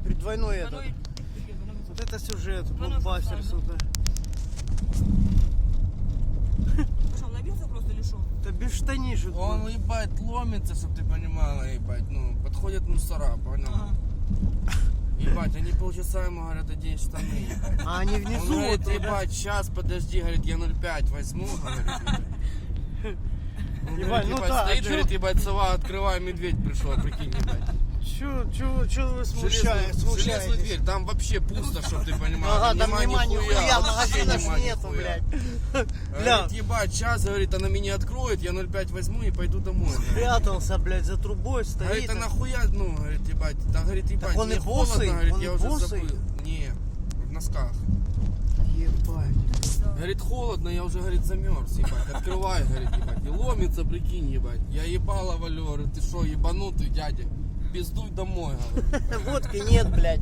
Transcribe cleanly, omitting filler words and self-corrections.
Двойной этот. Двойной. Вот это сюжет, Двойной блокбастер, форсаж, сука. Что, он набился просто или что? Да без штанишек. Он, ебать, ломится, чтобы ты понимала, ебать, ну, подходят мусора, понял? Ага. Ебать, они полчаса ему говорят, одень штаны, ебать. А они Он внизу, говорит, вот, да? ебать, сейчас, подожди, говорит, я 0,5 возьму, говорит, ебать. Он Ебать, говорит, ну ебать, да, стоит, а чё? говорит, ебать, сова, открывай, медведь пришел, прикинь, ебать. Чё вы Железную смущаетесь? дверь, там вообще пусто, чтоб ты понимал. Ага, там нема нихуя, вообще магазина ж нема нету, нихуя. блядь. Говорит, ебать, сейчас, говорит, она меня откроет, я 0,5 возьму и пойду домой. говорит. Прятался, блядь, за трубой Говорит, стоит. а нахуя, ну, говорит, ебать, да, говорит, ебать, он мне и босый, холодно, говорит, он я и уже босый. забыл. Не, в носках. Ебать. Говорит, холодно, я уже, говорит, замерз, ебать, открывай, говорит, ебать, и ломится, прикинь, ебать. Я ебало валю, говорю, ты шо, ебанутый, дядя, пиздуй домой, говорит. Водки нет, блядь.